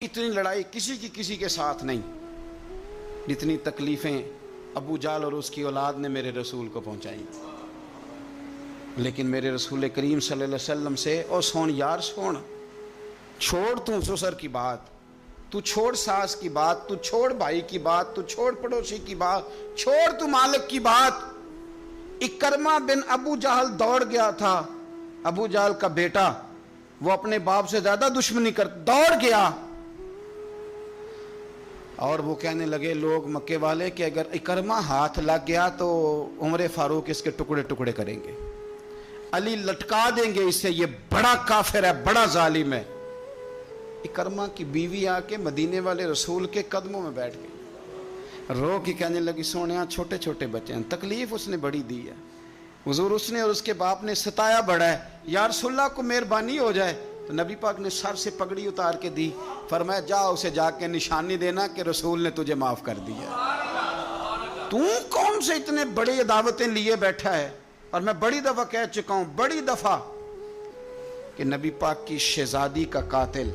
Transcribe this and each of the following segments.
इतनी लड़ाई किसी की किसी के साथ नहीं जितनी तकलीफ़ें अबू जाल और उसकी औलाद ने मेरे रसूल को पहुंचाई। लेकिन मेरे रसूल करीम सल्लल्लाहु अलैहि वसल्लम से और सोन यार सोन, छोड़ तू ससुर की बात, तू छोड़ सास की बात, तू छोड़ भाई की बात, तू छोड़ पड़ोसी की बात, छोड़ तू मालिक की बात। इकरमा बिन अबू जाहल दौड़ गया था, अबू जाहल का बेटा, वो अपने बाप से ज्यादा दुश्मनी कर दौड़ गया। और वो कहने लगे लोग मक्के वाले कि अगर इकरमा हाथ लग गया तो उमर फारूक इसके टुकड़े टुकड़े करेंगे, अली लटका देंगे इसे, ये बड़ा काफिर है, बड़ा जालिम है। इकरमा की बीवी आके मदीने वाले रसूल के कदमों में बैठ गई, रो के कहने लगी सोनिया छोटे छोटे बच्चे हैं, तकलीफ उसने बड़ी दी है, हुजूर उसने और उसके बाप ने सताया बड़ा है, या रसूलल्लाह को मेहरबानी हो जाए। तो नबी पाक ने सर से पगड़ी उतार के दी, फरमाया जा उसे जाके निशानी देना कि रसूल ने तुझे माफ कर दिया। तू कौन से इतने बड़ी दावतें लिए बैठा है? और मैं बड़ी दफा कह चुका हूं, बड़ी दफा, कि नबी पाक की शहजादी का कातिल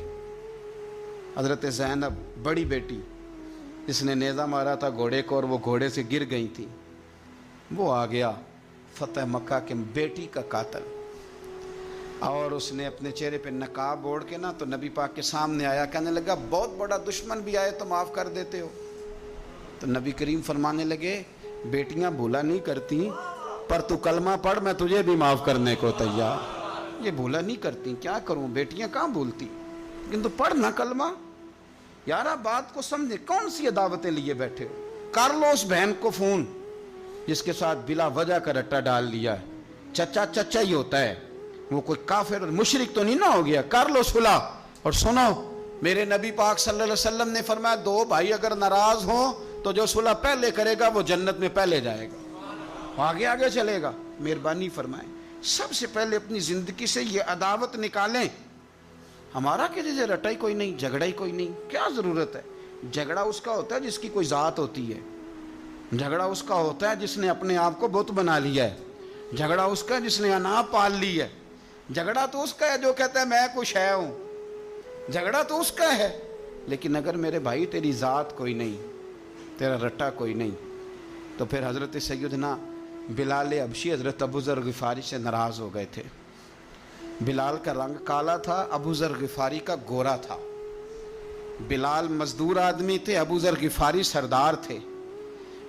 हजरत ज़ैनब बड़ी बेटी जिसने नेज़ा मारा था घोड़े को और वो घोड़े से गिर गई थी, वो आ गया फतेह मक्का के बेटी का कातिल, और उसने अपने चेहरे पे नकाब ओढ़ के ना तो नबी पाक के सामने आया, कहने लगा बहुत बड़ा दुश्मन भी आए तो माफ़ कर देते हो। तो नबी करीम फरमाने लगे बेटियां भूला नहीं करती, पर तू कलमा पढ़, मैं तुझे भी माफ़ करने को तैयार। ये भूला नहीं करती, क्या करूं, बेटियां कहाँ भूलती, लेकिन तू पढ़ ना कलमा। यार आप बात को समझे, कौन सी दावतें लिए बैठे हो? कर लो उस बहन को फ़ोन जिसके साथ बिला वजह का रट्टा डाल लिया है, चचा चचा ही होता है, वो कोई काफिर और मुशरिक तो नहीं ना हो गया, कर लो सुलह। और सुनो, मेरे नबी पाक सल्लल्लाहु अलैहि वसल्लम ने फरमाया दो भाई अगर नाराज हो तो जो सुलह पहले करेगा वो जन्नत में पहले जाएगा, आगे आगे चलेगा। मेहरबानी फरमाए सबसे पहले अपनी जिंदगी से ये अदावत निकालें। हमारा किसी से रटा ही कोई नहीं, झगड़ा ही कोई नहीं, क्या जरूरत है? झगड़ा उसका होता है जिसकी कोई जात होती है, झगड़ा उसका होता है जिसने अपने आप को बुत बना लिया है, झगड़ा उसका जिसने अनाप पाल ली है, झगड़ा तो उसका है जो कहता है मैं कुछ है हूं, झगड़ा तो उसका है। लेकिन अगर मेरे भाई तेरी जात कोई नहीं, तेरा रट्टा कोई नहीं, तो फिर हजरत सैयदना बिलाल हबशी हजरत अबू ज़र गिफारी से नाराज हो गए थे। बिलाल का रंग काला था, अबू ज़र गिफारी का गोरा था। बिलाल मजदूर आदमी थे, अबू ज़र गिफारी सरदार थे।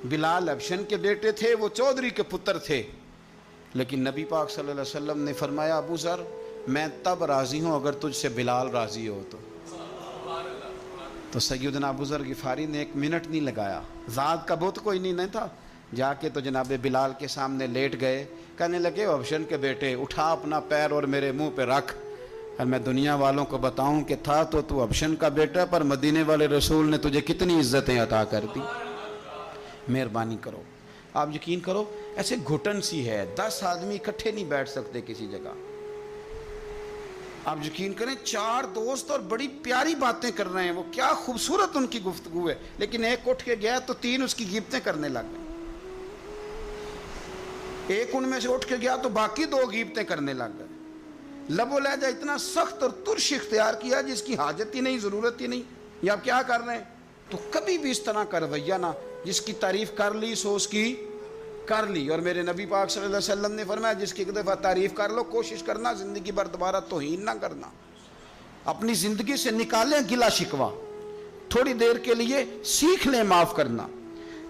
बिलाल हबशन के बेटे थे, वो चौधरी के पुत्र थे। लेकिन नबी पाक सल्लल्लाहु अलैहि वसल्लम ने फरमाया अबू ज़र मैं तब राज़ी हूँ अगर तुझसे बिलाल राज़ी हो तो सैयदना अबू ज़र गिफारी ने एक मिनट नहीं लगाया, ज़ात का बुत कोई नहीं था, जाके तो जनाब बिलाल के सामने लेट गए, कहने लगे हबशन के बेटे उठा अपना पैर और मेरे मुंह पे रख, और मैं दुनिया वालों को बताऊं कि था तो तू हबशन का बेटा, पर मदीने वाले रसूल ने तुझे कितनी इज्जतें अता कर दी। मेहरबानी करो, आप यकीन करो ऐसे घुटन सी है, 10 आदमी इकट्ठे नहीं बैठ सकते किसी जगह। आप यकीन करें 4 दोस्त और बड़ी प्यारी बातें कर रहे हैं, वो क्या खूबसूरत उनकी गुफ्तगू है, लेकिन एक उठ के गया तो 3 उसकी गिबतें करने लग गए, एक उनमें से उठ के गया तो बाकी 2 गिबतें करने लग गए। लबो लहजा इतना सख्त और तुर्श इख्तियार किया जिसकी हाजत ही नहीं, जरूरत ही नहीं। ये आप क्या कर रहे हैं? तो कभी भी इस तरह का रवैया ना, जिसकी तारीफ कर ली सो उसकी कर ली। और मेरे नबी पाक सल्लल्लाहु अलैहि वसल्लम ने फरमाया जिसकी एक दफ़ा तारीफ कर लो, कोशिश करना जिंदगी भर दोबारा तौहीन ना करना। अपनी जिंदगी से निकालें गिला शिकवा, थोड़ी देर के लिए सीख लें माफ करना,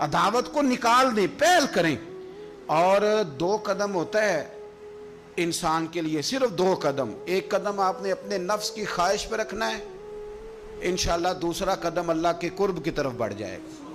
अदावत को निकाल दें, पहल करें। और 2 कदम होता है इंसान के लिए, सिर्फ 2 कदम। एक कदम आपने अपने नफ्स की ख्वाहिश पर रखना है, इंशाअल्लाह दूसरा कदम अल्लाह के कुर्ब की तरफ बढ़ जाएगा।